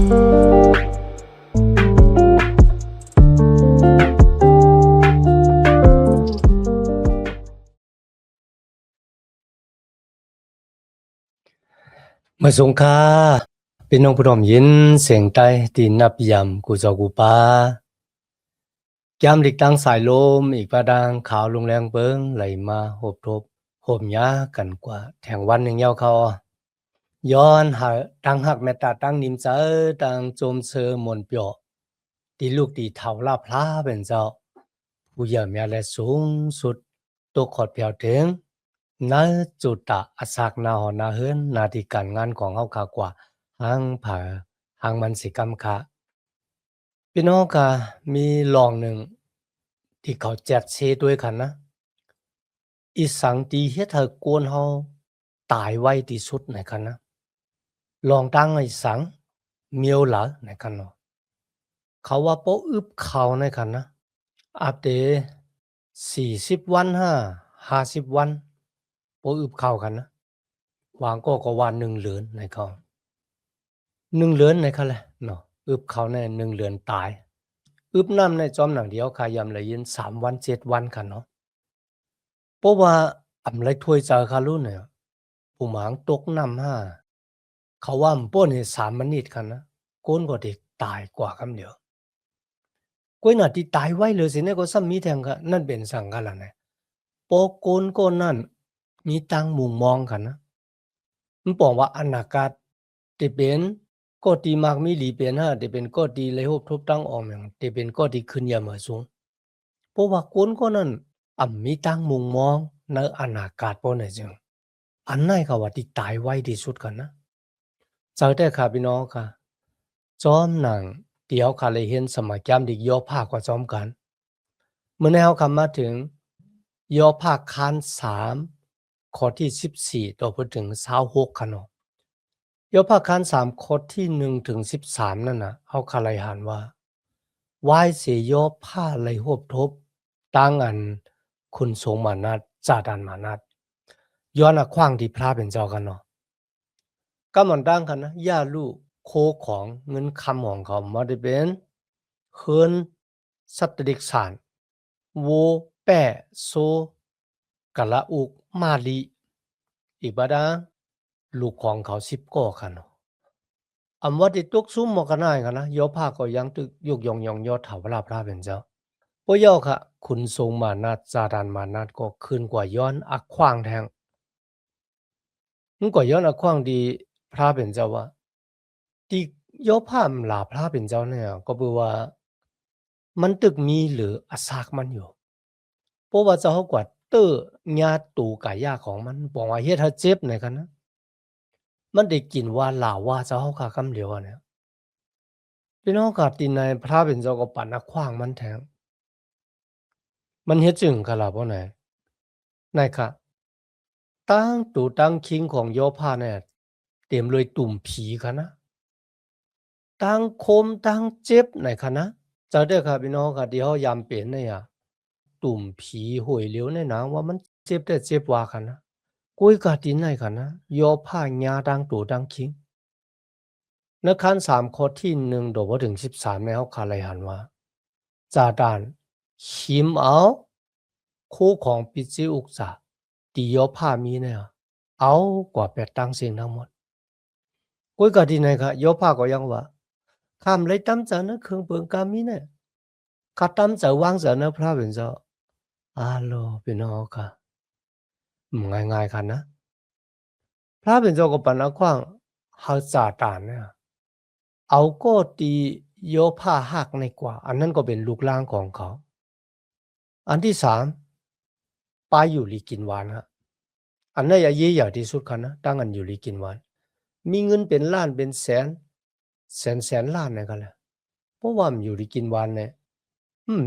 มาสงค่าพี่น้องผู้ดอมยินเสียงใต้ตีนับยำกูจอกูปายามหลีกตั้งสายลมอีกประดังขาวลงแรงเบิงไหลมาโหบทบโหมยากันกว่าแถงวันหนึ่งเย้าเขาย้อนหาตั้งหักแม่ตาตั้งนิมเจอตั้งโจมเชอมนเปียวตีลูกตีเท่าลาพลาเป็นเจ้าผู้ใหญ่แม่และสูงสุดตกขอดเพียวถึงนาจุตะอสักนาหอนาเฮินนาทีการงานของเฮาคากว่าหังผาหังมันสิกรรมคะพี่น้องก็มีลองหนึ่งที่เขาแจกเชด้วยกันนะอีสังตีเฮ็ดให้กวนเฮาตายไวที่สุดในกันนะลองตั้งอีสังเมียวหลาในกันเนาะเขาว่าบ่อึบเขาในกันนะอาเต40วัน50วันบ่อึบเข้ากันนะวางก็ว่า1เดือนในเขา1เดือนในคั่นแหละเนาะอึบเข้าใน1เดือนตายอึบน้ำในจอมหนังเดียวขายำละยิน3วัน7วันกันเนาะเพราะว่าอำไลถ้วยเจอคารุเนี่ยผู้หมางตกน้ำเขาว่าป้นนี่3มันนิดกันนะโกนก็เด็กตายกว่าคำเดียวก้อยน่ะที่ตายไว้เลยสิเนี่ยก็ซ้ำมีแทงกะนั่นเป็นสังกันล่ะเนี่ยปอโกนก็นั่นมีตั้งมุมมองกันนะมันบอกว่าอนาคตที่เป็นก็ดีมากมีหลีเป็นที่เป็นก็ดีเลยฮบทบตั้งออกอย่างที่เป็นก็ดีขึ้นอย่ามาสูงเพราะว่าคนก็นั่นมีตั้งมุมมองในอนาคตบ่เนี่ยจึงอันไหนเขาว่าที่ตายไวที่สุดกันนะเจ้าแต่ค่ะพี่น้องค่ะจอมหนังเดี๋ยวค่ะเลยเห็นสมัยแก้มดิกย่อภาคกว่าจอมกันเมื่อในเฮาคำมาถึงย่อภาคคาน3ข้อที่14ต่อไปถึง26ค่ะเนาะย่อภาคคาน3ข้อที่1ถึง13นั่นน่ะเฮาคะไลหานว่าวายเสย่อผ้าไหลฮบทบตั้งอันคุณสงมานัดจาดานมานัดย้อนขว้างที่พระเป็นเจ้ากันเนาะก็มันตั้งกันนะย่าลูกโคของเงินคำของเขามาได้เป็นเฮินสัตดิกสารโวแปะโซกะละอุกมาลีอีกบาดาลูกของเขา10ก่อกันเนาะว่าที่ตุกซุ่มหมอกันได้กันนะย่อผ้าก็ยังตึกยกยองยอดเถาพระพระเป็นเจ้าปย่อค่ะคุณทรงมานาจจาดานมานาจก็ขึ้นกว่าย้อนอักขว้างแทงมันก็ย้อนอักขว้างดีพระเป็นเจ้าว่าที่ย่อผ้าลาพระเป็นเจ้าเนี่ยก็คือว่ามันตึกมีหรืออสากมันอยู่เพราะว่าเจ้ากว่าเตอญาตูกายาของมันบอกว่าเฮ็ดให้เจ็บในกันนะมันได้กินว่าลาว่าเจ้าค่ะคำเดียวเนี่ยพี่น้องก็ติในพระเป็นเจ้าก็ปั่นอักขว้างมันแทงมันเฮ็ดจึงค่ะล่ะบ่ไหนไหนค่ะตั้งตูตั้งคิงของโยภาเนี่ยเต็มเลยตุ่มผีค่ะนะตั้งคมตั้งเจ็บไหนค่ะนะเจ้าเด้อค่ะพี่น้องค่ะที่เฮายามเป็นเนี่ยตุ่มผีหวยเหลวในหนังว่ามันเจ็บแต่เจ็บว่าค่ะนะกุ้ยกะตินไหนค่ะนะโยภาญาดังตูดังคิงในคัน3ข้อที่1โดบ่ถึง13ในเฮาคาไลหันว่าจาดานหิมเอาคู่ของปิจิอุกษาติโยภามีเนี่ยเอากว่า8ตั้งสิ่งทั้งหมดกุ้ยกะติไหนค่ะโยภาก็ยังว่าข้ามเลยตำจะนะเครื่องเปิงกามีเนี่ยข้าตำจะวางจะนะพระเป็นเจ้าอาโลพี่น้องค่ะง่ายๆค่ะนะพระเป็นเจ้าก็ปัญหาขว้างเฮาจาดานเนี่ยเอาก็ตีโยภาหักในกว่าอันนั้นก็เป็นลูกล่างของเขาอันที่3ปลาอยู่ลีกินหวานฮะอันนั้นอย่าเยี่ยที่สุดค่ะนะตั้งอันอยู่ลีกินหวานมีเงินเป็นล้านเป็นแสนล้านเนี่ยกันแหละเพราะว่ามันอยู่ลีกินหวานเนี่ย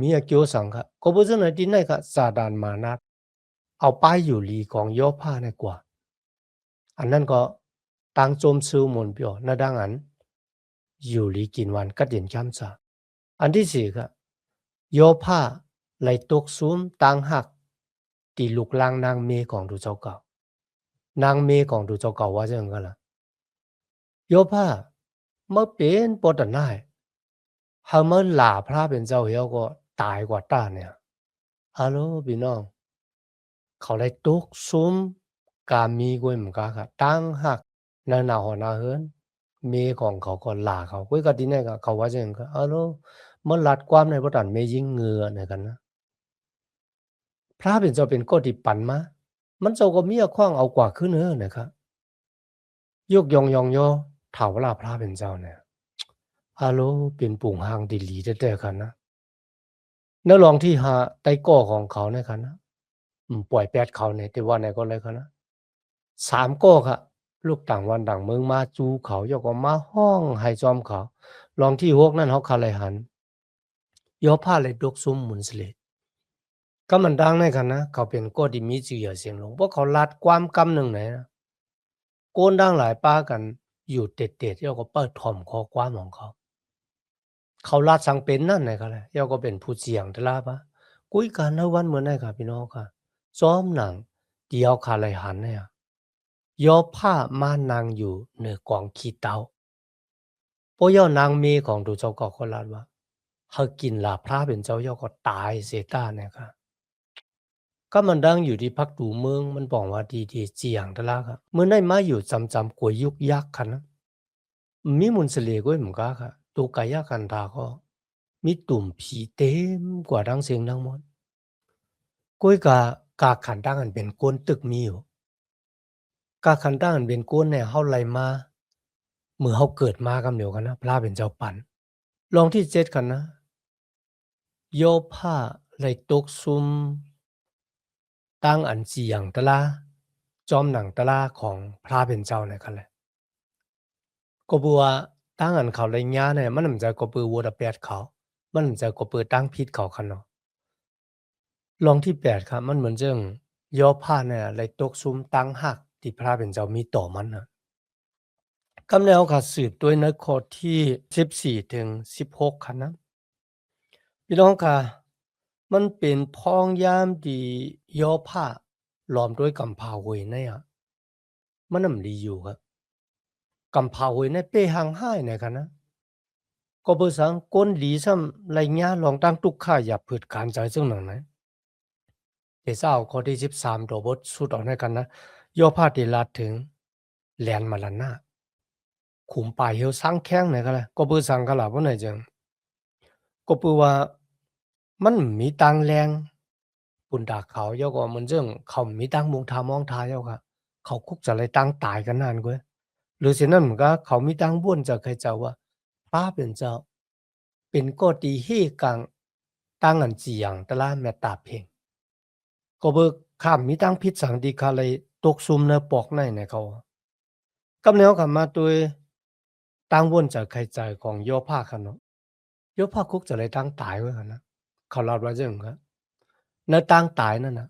มีเกี่ยวสังค่ะก็บ่ซั้นน่ะที่ไหนค่ะซาดานมานัดเอาป้ายอยู่ลีของโยภาในกว่าอันนั้นก็ตั้งโจมซื้อหมนเปียวนะดังอันอยู่ลีกินหวานกัดเย็นค้ำซาอันที่4ค่ะโยภาไหลตกซุ้มตังหักตีลูกลางนางเมของดูเจ้าเก่านางเมของดูเจ้าเก่าว่าจังกันล่ะโยภา เมื่อเป็นปอดได้เฮาเมื่อลาพระเป็นเจ้าเฮาก็ตายกว่าตาเนี่ยฮัลโหลพี่น้องเขาได้ตกซุมกามีกวยเหมือนกันค่ะตั้งหักนาหนาหอนาเฮินเมของเขาก็ลาเขากวยก็ที่นี่ก็เขาว่าจังก็ฮัลโหลเมื่อลัดความในบ่ตันเมยิงเหงื่อเนี่ยกันนะพระเป็นเจ้าเป็นก็ที่ปันมามันเจ้าก็มีเอาขว้างเอากว่าขึ้นเด้อนะครับยกยองยองยอถาเวลาพระเป็นเจ้าเนี่ยฮัลโหลเป็นปุ่งหางดีหลีแต่ๆกันนะแล้วลองที่หาใต้ก้อของเขาเนี่ยกันนะปล่อยแปดเขาเนี่ยแต่ว่าไหนก็เลยกันนะ3ก้อค่ะลูกต่างวันต่างเมืองมาจูเขายกออกมาห้องให้จอมเขาลองที่6นั่นเฮาคาไลหันยอผ้าเลยดกซุมหมุนสเลก็มันดังในกันนะเขาเป็นก้อที่มีชื่อเสียงหลงเพราะเขาลัดความกำหนึ่งไหนนะโกนดังหลายป้ากันอยู่เด็ดๆแล้วก็เปิดถ่อมข้อความของเขาเขาลาดสังเป็นนั่นไหนก็เลยแล้วก็เป็นผู้เสียงทลาปะกุยกันเฮาวันเหมือนได้ค่ะพี่น้องค่ะซ้อมหนังเดียวคาไลหันเนี่ยยอผ้ามานางอยู่เหนือกองขี้เตาเพราะย่อนางเมของดูเจ้าก็คนลาดว่าเฮากินลาพระเป็นเจ้าย่อก็ตายเสียตาเนี่ยค่ะก็มันดังอยู่ที่พักดูเมืองมันบอกว่าดีๆเจียงทลาค่ะเมื่อได้มาอยู่จำๆกวยยุกยักษ์คันนะมีมุนสเลก้วยเหมือนกันค่ะตัวกายกันตาก็มีตุ่มผีเต็มกว่าดังเสียงดังหมดก้วยกาขันตั้งอันเป็นก้นตึกมีอยู่กาขันตั้งอันเป็นก้นเนี่ยเฮาไหลมาเมื่อเฮาเกิดมากำเดียวกันนะพระเป็นเจ้าปันลองที่7กันนะโยผ้าไหลตกซุมตั้งอันเจียงตะลาจอมหนังตะลาของพระเป็นเจ้าเนี่ยกันแหละก็บัวตั้งอันเขาไหลญาเนี่ยมันนำใจก็ปือวัวตะแปดเขามันนำใจก็ปือตั้งพิษเขาคันเนาะลองที่8ครับมันเหมือนจั่งย่อผ้าเนี่ยไหลตกซุมตั้งหักที่พระเป็นเจ้ามีต่อมันน่ะกำแนวค่ะสืบด้วยในข้อที่14ถึง16ค่ะนะพี่น้องค่ะมันเป็นพ้องยามที่ย่อผ้าล้อมด้วยกำพร้าเวยเนี่ยอะมันนำดีอยู่ครับกำพร้าเวยในเป้หังห้ายเนี่ยค่ะนะก็เบิ่สังก้นหลีซ้ำไหลญาลองตั้งตุกข่าอย่าเพิดการใจซึ่งหนังไหนเทเศร้าข้อที่13ตัวบทสุดออกในกันนะย่อผ้าที่ลาดถึงแลนมาลันนาขุมป่ายเหี่ยวสังแข้งเนี่ยก็แหละก็เบิ่สังกะล่ะบ่ไหนจังก็เปือว่ามันมีตังแรงปุ่นดากเขาเจ้าก็เหมือนเรื่องเขามีตังมุงทามองทาเจ้าค่ะเขาคุกจะไรตังตายกันนานกว่าหรือฉะนั้นมันก็เขามีตังบ้วนจากใครเจ้าว่าป้าเป็นเจ้าเป็นก็ตีเฮกังตังอันจีหยังตะลาแม่ตาเพ่งก็เบิกข้ามมีตังพิษสังดีคาเลยตกซุมเนอปอกในในเขากำแนวกลับมาตัวยตังบ้วนจากใครใจของย่อผ้าคันเนาะย่อผ้าคุกจะไรตังตายไว้กันนะเขาเล่าว่าจังครับ ในตั้งตายนั่นน่ะ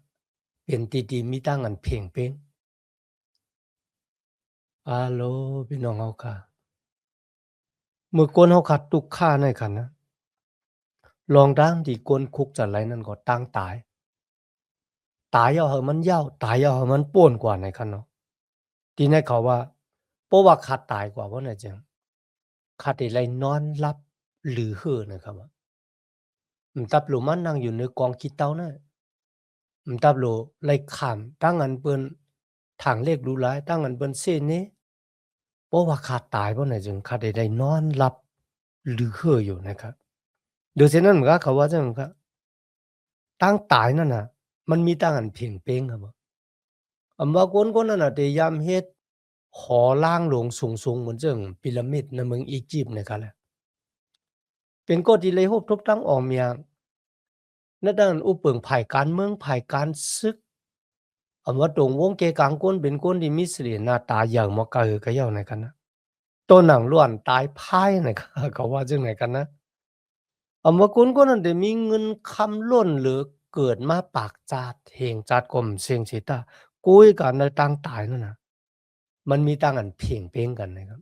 เป็นดีๆมีตั้งอันเพ่งเป้งอาโลพี่น้องเฮาค่ะเมื่อคนเฮาขัดทุกข์ค่าในคันนะลองดังที่ก้นคุกจั่นไรนั่นก็ตั้งตายตายเอาเหอะมันยาวตายเอาเหอะมันป่วนกว่าในคันเนาะที่ในเขาว่าเพราะว่าขัดตายกว่าบ่น่ะจังขัดได้ไรนอนหลับหรือเห้อนะครับว่าตับหลูมันนั่งอยู่ในกองขี้เตานั่นตับโลไล่ข้ามตั้งอันเปิ้นทางเลขดูหลายตั้งอันเปิ้นเส้นนี้ เพราะว่าขาดตายเพราะไหนจึงขาดได้นอนหลับหรือเห่ออยู่นะครับโดยเช่นนั้นมันก็เขาว่าจังครับตั้งตายนั่นน่ะมันมีตั้งอันเพียงเป้งครับบ่อำว่าคนๆนั้นน่ะได้ยามเฮ็ดหอล่างหลวงสูงๆเหมือนจั่งพีระมิดในเมืองอียิปต์นี่ครับแหละเป็นกฎที่เลยฮบทบตั้งออกเมียในด้านอุเปิงภัยการเมืองภัยการศึกอำว่าตรงวงเกกลางคนเป็นคนที่มีสิริหน้าตาอย่างมะกะหือกะเหย้าในกันนะตัวหนังล้วนตายพ่ายนะครับเขาว่าจังได๋กันนะ ว่าคนๆนั้นได้มีเงินคำล้นหรือเกิดมาปากจาดเหงจาดก่อมเสียงสิตากุยกันในต่างตายนั่นน่ะมันมีต่างอันเพียงเป้งกันนะครับ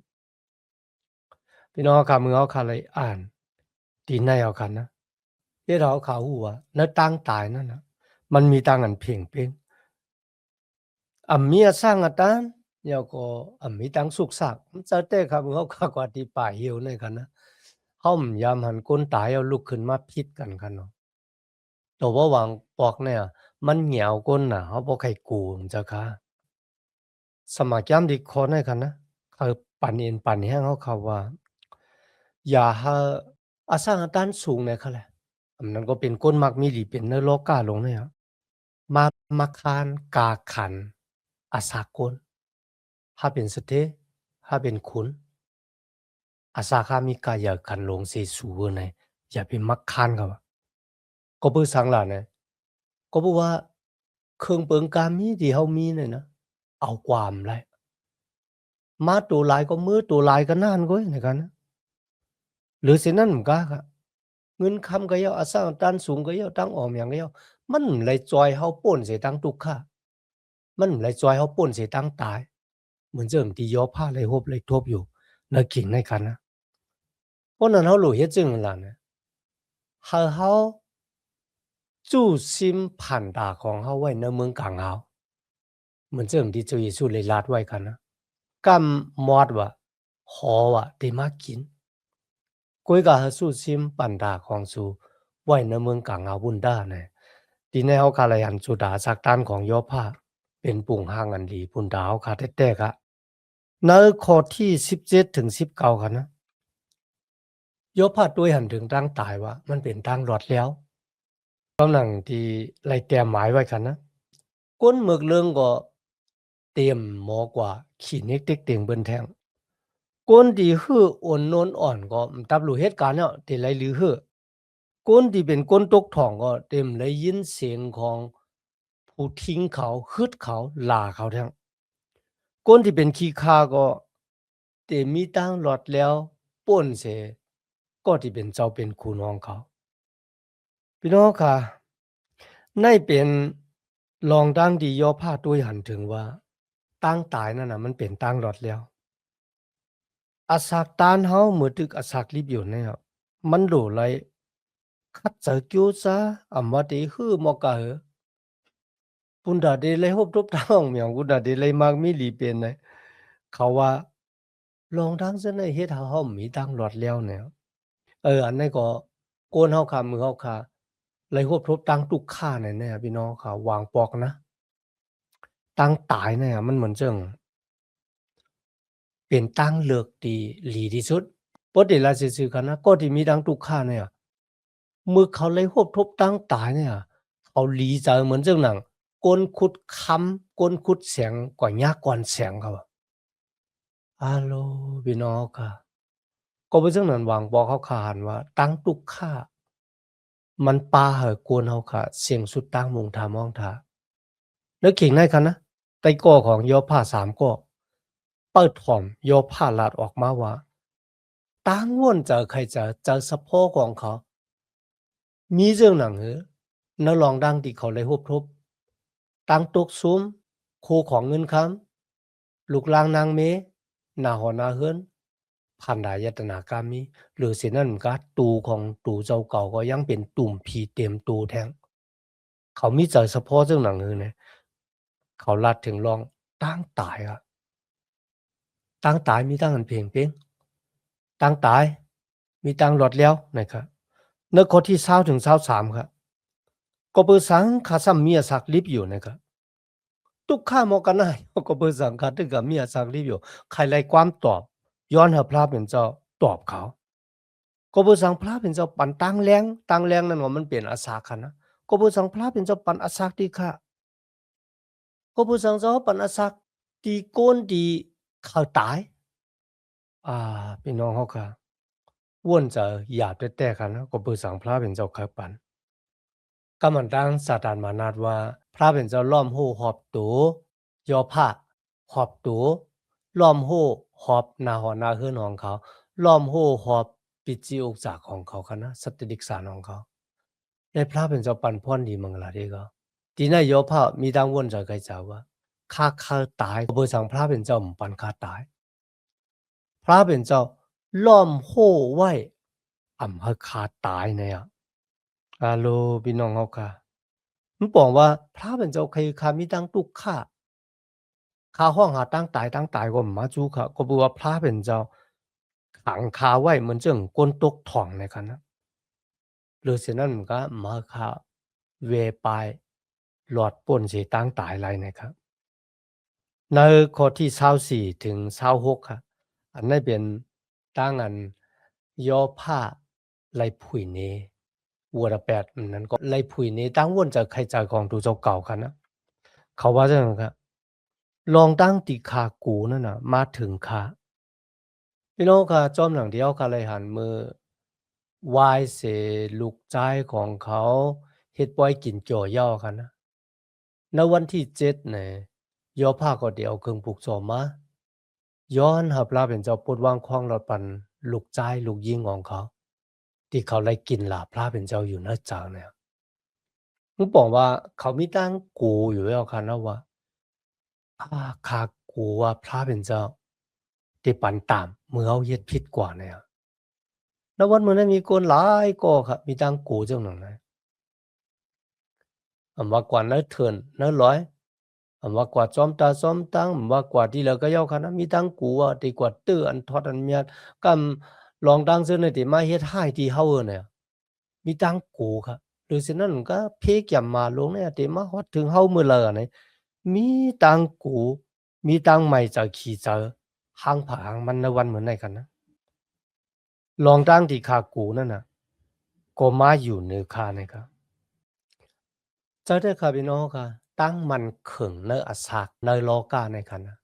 พี่น้องครับมื้อเฮาค่ะเลยอ่านที่ในเอากันนะเฮ็ดให้เราเข้าฮู้ว่าในต่างตายนั่นน่ะมันมีต่างอันเพียงเป้งเมียสร้างอะตาน แล้วก็มีตังสุกสักมันจะแต่ครับเขาข้ากว่าที่ป่าเหี่ยวในกันนะเฮาพยายามหันคนตายเอาลุกขึ้นมาพิดกันคันเนาะแต่ว่าหวังปอกเนี่ยมันเหนียวก้นน่ะเขาบ่ใครกูมันจะค่ะสมัครยามดีคอในคันนะคือปั่นเอ็นปั่นแห้งเขาว่าอย่าให้อาสร้างต้านสูงเนี่ยเขาแหละอันนั้นก็เป็นก้นมักมีหลีเป็นเนื้อโลกาลงเนี่ยมามาคานกาขันอาสากลถ้าเป็นสเตถ้าเป็นคุณอาสาคามีกายากันลงเสสูในอย่าไปมักคานเขาก็เพื่อสังหลานเนี่ยก็บอกว่าเครื่องเปิงกามีที่เฮามีเนี่ยนะเอาความไรมาตัวหลายก็มือตัวหลายก็นานก็ในกันนะหรือสินั่นมันก็ค่ะเงินคำก็ยาอาสาตันสูงก็ยาตั้งออมอย่างก็ยามันเลยจอยเฮาป่นเสียตั้งทุกข์ค่ะมันเลยจอยเฮาป่นเสียตั้งตายเหมือนเจิงที่ย่อผ้าเลยฮบเลยทบอยู่ในกิ่งในกันนะเพราะนั้นเฮารู้เฮ็ดจึงล่ะนะให้เฮาจู้ซิมผ่านตาของเฮาไว้ในเมืองกลางเฮาเหมือนเจิงที่เจ้าเยซูเลยลาดไว้กันนะกำมอดว่าหอว่าได้มากินก้อยก็ให้สู้ซิมปั่นตาของสูไว้ในเมืองกลางเฮาบุญดาเนี่ยที่ในเฮาคาลายันสุดาสักด้านของย่อผ้าเป็นปุ่งห่างอันดีพุ่นดาวคาแท้ๆกะในข้อที่17ถึง19ค่ะนะย่อผ้าด้วยหันถึงตั้งตายว่ามันเป็นตั้งรอดแล้วกำลังที่ไล่แต้มหมายไว้กันนะก้นหมึกเรื่องก็เตรียมหมอกว่าขี้เน็กเต็กเต็งเบิ่นแทงก้นที่ฮื้ออ่อนโนนอ่อนก็ตับรู้เหตุการณ์แล้วที่ไล่ลือฮื้อก้นที่เป็นก้นตกท้องก็เต็มได้ยินเสียงของผู้ทิ้งเขาฮึดเขาล่าเขาแท้งก้นที่เป็นขี้คาก็เต็มมีตั้งหลอดแล้วป่นเสก็ที่เป็นเจ้าเป็นคุณของเขาพี่น้องค่ะในเป็นลองดั้งที่ย่อผ้าด้วยหันถึงว่าตั้งตายนั่นน่ะมันเป็นตั้งหลอดแล้วอาสากตานเฮาเหมือตึกอาสากลิบอยู่เนี่ยมันโหลไหลคัดเจอกิ้วซะอำว่าดีฮื้อมอกะเหอปุนดาเดเลยฮบทบทางเมียงกุดาเดเลยมากมีหลีเป็นนะเขาว่าลองดั้งซะในเฮ็ดให้เฮามีตั้งหลอดแล้วเนี่ยอันนั้นก็โกนเฮาขามือเฮาขาเลยฮบทบตั้งตุกค่าแน่ๆพี่น้องค่ะวางปอกนะตั้งตายเนี่ยมันเหมือนจั่งเป็นตั้งเลือกที่หลีที่สุดปกติแล้วซื่อๆกันนะก็ที่มีตั้งตุกค่าเนี่ยมื้อเขาเลยฮบทบตั้งตายเนี่ยเขาหลีใจเหมือนจั่งหนังก้นขุดค้ำก้นขุดเสียงกว่ายากกว่าเสียงเขาอะโลพี่น้องค่ะก็เป็นจั่งนั้นวางบอกเขาขาหันว่าตั้งตุกค่ามันปาเหอะกวนเฮาค่ะเสียงสุดตั้งมุงทามองทา นึกขิงได้กันนะไต้ก่อของยอผ้า3ก่อเปิดถ่อมยอผ้าลาดออกมาว่าตั้งว่นเจอใครเจอสะโพกของเขามีเรื่องหนังเหอนักลองดังที่เขาเลยฮบทบตั้งตกซุ้มโคของเงินคำลูกลางนางเมหน้าหอนาเฮือนพันดายตนากามีหรือเสียนั่นก็ตูของตูเจ้าเก่าก็ยังเป็นตุ่มผีเต็มตูแทงเขามีใจเฉพาะเรื่องหนังเหอเนี่ยเขาลาดถึงลองตั้งตายอะตั้งตายมีตั้งอันเพียงเพียงตั้งตายมีตั้งหลอดแล้วนะครับในข้อที่20ถึง23ครับก็เปิดสังคาซัมเมียสักลิบอยู่นะครับทุกข้ามอกันได้ก็เปิดสังคาถึงกับเมียสักลิบอยู่ใครไล่ความตอบย้อนให้พระเป็นเจ้าตอบเขาก็เปิดสังพระเป็นเจ้าปันตั้งแรงนั่นว่ามันเป็นอาสาคันนะก็เปิดสังพระเป็นเจ้าปันอาสาที่ค่ะก็เปิดสังเจ้าปันอาสาที่โกนที่เขาตายพี่น้องเฮาค่ะ ว่นจะหยาบแต่ๆกันนะก็เปิดสังพระเป็นเจ้าคักปันก็มันตั้งสาตานมานาดว่าพระเป็นเจ้าล้อมโหหอบตูยอผ้าหอบตูล้อมโหหอบนาหอนาเฮือนของเขาล้อมโหหอบปิจิอุกจากของเขาคะนะสัตติดิกษานของเขาในพระเป็นเจ้าปันพ่อนดีมังลาเดก็ทีนั้นยอผ้ามีดังว่นจะไกจาว่าข้าตายเปิดสังพระเป็นเจ้าปันข้าตายพระเป็นเจ้าล้อมโหไว้ให้ข้าตายเนี่ยอาโลพี่น้องเฮาค่ะมันบอกว่าพระเป็นเจ้าใครคามีดังตุกข่า ข้าห้องหาตั้งตายก็มาจูค่ะก็บอกว่าพระเป็นเจ้าขังคาไว้เหมือนเจิงก้นตกถ่องในกันนะหรือเช่นนั้นก็มาค่ะเวไปหลอดป่นสีตั้งตายไรนะครับในข้อที่24ถึง26ค่ะอันนั้นเป็นตั้งอันย่อผ้าไรผุยเนวัวละแปดอันนั้นก็ไรผุยเนตั้งวนจากใครจากของดูเจ้าเก่ากันนะเขาว่าจังครับลองตั้งติคากูนั่นน่ะมาถึงคาพี่น้องค่ะจอมหลังเดียวกันเลยหันมือไหว้เสลูกใจของเขาเฮ็ดปล่อยกินเกี่ยวย่อกันนะในวันที่7เนี่ยย่อผ้าก็เดียวเครื่องปลูกโสมมาย้อนหับลาเป็นเจ้าปลดวางควางเราปันลูกใจลูกยิงของเขาที่เขาไล่กินหลาพระเป็นเจ้าอยู่นะจางเนี่ยมึงบอกว่าเขามีตั้งกูอยู่แล้วคันนะว่าคากูว่าพระเป็นเจ้าที่ปันตามเมื่อเอาเฮ็ดผิดกว่าเนี่ยแล้ววันมื้อนั้นมีคนหลายก็ครับมีตั้งกูจังหนังนะว่ากว่าเนื้อเถินเนื้อร้อยว่ากว่าจอมตาจอมตั้งว่ากว่าที่เหลือก็ยอคันนะมีตั้งกูว่าดีกว่าตื้ออันทอดอันเมียกำลองดังซื่อในที่มาเฮ็ดให้ที่เฮาเนี่ยมีตั้งกูครับหรือฉะนั้นก็เพกยำมาลงเนี่ยที่มาฮอดถึงเฮามื้อละนี่มีตั้งกูมีตั้งไม่จะขี้เจอหางผาหางมันในวันเหมือนไหนกันนะลองตั้งที่คากูนั่นน่ะก็มาอยู่เหนือคานะครับ เจ้าได้ค่ะพี่น้องค่ะตั้งมันขึงในอาสากในโลกาในคันนะ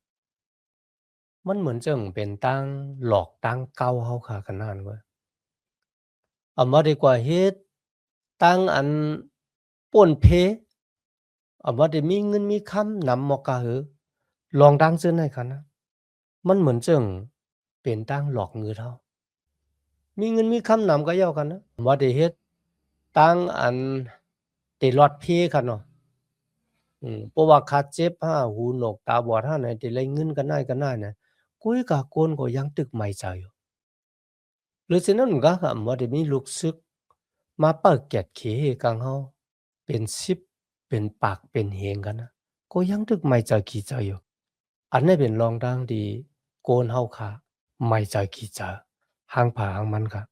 มันเหมือนจังเป็นตั้งหลอกตั้งเก้าเฮาค่ะกันนั่นเว้ยมาดีกว่าเฮ็ดตั้งอันป่นเพมาได้มีเงินมีคำนำมอกะหือลองตั้งซื่อในคันนะมันเหมือนจังเป็นตั้งหลอกเงือเฮามีเงินมีคำนำก็ยอกันนะว่าได้เฮ็ดตั้งอันติลอดเพคันเนาะ เพราะว่าขาดเจ็บห้าหูหนวกตาบอดห้าไหนที่ไรเงินกันได้นะกุยกะโกนก็ยังตึกไม่ใจอยู่หรือฉะนั้นก็บ่ได้มีลูกซึกมาเปิดแกดเขกังเฮาเป็นสิบเป็นปากเป็นเหงกันนะก็ยังตึกไม่ใจขี้ใจอยู่อันนี้เป็นรองดังดีโกนเฮาค่ะไม่ใจขี้ใจหางผาหางมันค่ะ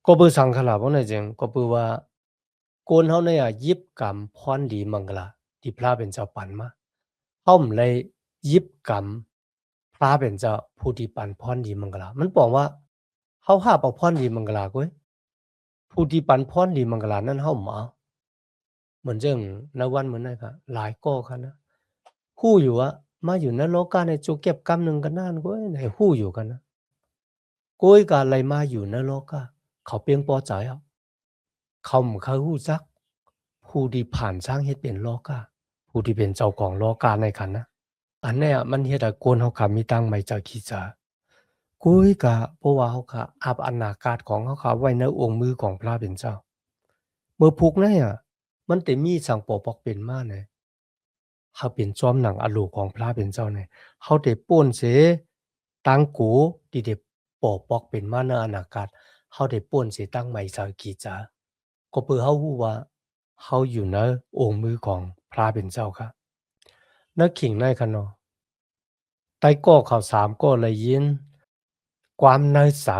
ก็เปือสังขลาบ่ได้จังก็เปือว่าโกนเฮาเนี่ยยิบกรรมพรดีมังกลาที่พระเป็นเจ้าปันมา อ้อมเลยยิบกรรมพระเป็นเจ้าผู้ที่ปันพรดีมังกลามันบอกว่าเฮาหาบเอาพรดีมังกลาก้อยผู้ที่ปันพรดีมังกลานั้นเฮาบ่เอาเหมือนจังณวันเหมือนนั้นค่ะหลายก็ค่ะนะฮู้อยู่ว่ามาอยู่นรกกาในจุเก็บกรรมหนึ่งกันนั่นก้อยไหนฮู้อยู่กันนะก้อยกาอะไรมาอยู่นรกกาเขาเพียงพอใจเอาเขาบ่เคยฮู้จักผู้ที่ผ่านสร้างเฮ็ดเป็นโลกาผู้ที่เป็นเจ้าของโลกาในคันนะ อันเนี้ยมันเฮ็ดให้คนเฮาค่ะมีตังไม่จากขี้จะกุยกะเพราะว่าเฮาค่ะอับอนาคตของเฮาค่ะไว้ในองค์มือของพระเป็นเจ้าเมื่อพุกนั้นอะมันได้มีสังปกปอกเป็นมาแหน่เฮาเป็นจอมหนังอโลกของพระเป็นเจ้าแหน่เฮาได้ป้นเสตังกูที่ได้ปกปอกเป็นมาในอนาคตเฮาได้ป้นเสตังไม่จากขี้จะก็เพื่อเฮาฮู้ว่าเฮาอยู่ในองค์มือของพระเป็นเจ้าค่ะนึกขิงในคันเนาะ ใต้ก้อข่าวสามก็เลยยินความในสา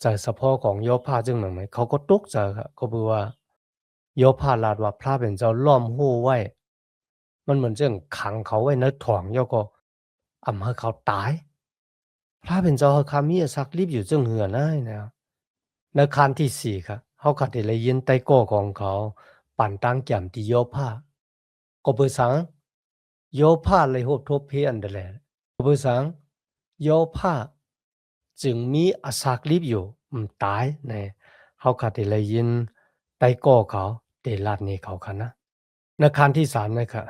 ใจเฉพาะของโยภาจึงหนึ่งไหมเขาก็ตกใจครับก็บอกว่าโยภาลาดว่าพระเป็นเจ้าล้อมหู้ไว้มันเหมือนจังขังเขาไว้ในถ่วงโยก็อำให้เขาตายพระเป็นเจ้าคามีสักรีบอยู่จึงเหือนะนะครับในคันที่4ครับเขาก็ได้ยินใต้ก้อของเขาปั่นตั้งแก่มที่โยภาก็เปิดสังโยภาเลยโหบทบเพอันเดแล บสังโยภาจึงมีอาสากลิบอยู่ตายในเฮาคาได้เลยยินไต้ก่อเขาเตลาดนี้เขาค่ะนะในคันที่3นะครับ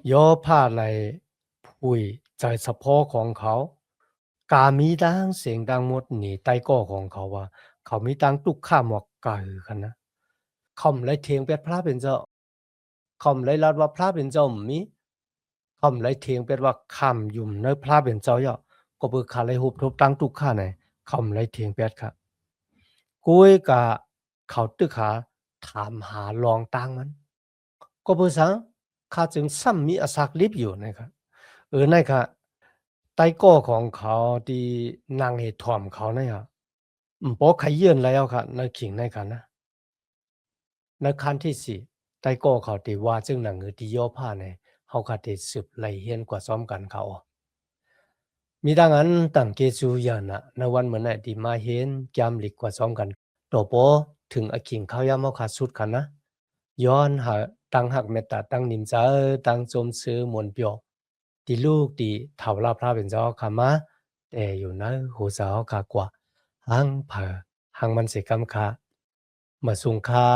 โยภาไหลพุยใจเฉพาะของเขากามีดังเสียงดังหมดหนีไต้ก่อของเขาว่าเขามีตังตุกข้าหมอกกาหือกันนะเขามเลยเถียงเป็ดพระเป็นเจ้าเขามเลยลาดว่าพระเป็นเจ้ามี không lấy thiền biếtว่าคำยุ่มในพระเป็นเจ้าย่อก็เปิดขาเลยหุบทบตั้งตุกข้าไหนคำเลยเถียงเป็ดครับกุ้ยกะเขาตึกขาถามหาลองตั้งมันก็เปิดสังข้าจึงซ้ำมีอาศักลิบอยู่นะครับ นั่นค่ะใต้ก้อของเขาที่นางเหตุถ่อมเขานั่นค่ะบ่ใครเยื่อนแล้วค่ะในขิงในค่ะนะในคันที่สี่ใต้ก้อเขาที่ว่าซึ่งหนังหือที่ย่อผ้าเนี่ยเขาก็ที่สืบไล่เฮียนกว่าซ้อมกันเขามีดังนั้นตั้งเกจูยันน่ะในวันเหมือนไหนที่มาเห็นแกมหลีกกว่าซ้อมกันต่อปอถึงอขิงเขายามเอาขาดสุดกันนะย้อนหาตั้งหักเมตตาตั้งนิมจาตั้งจมซื้อมนต์เปียวที่ลูกที่เฒ่าลาพระเป็นเจ้าขามาแต่อยู่ในหูสาวขากว่าหังเผอหังมันสิกำคามาสุงคา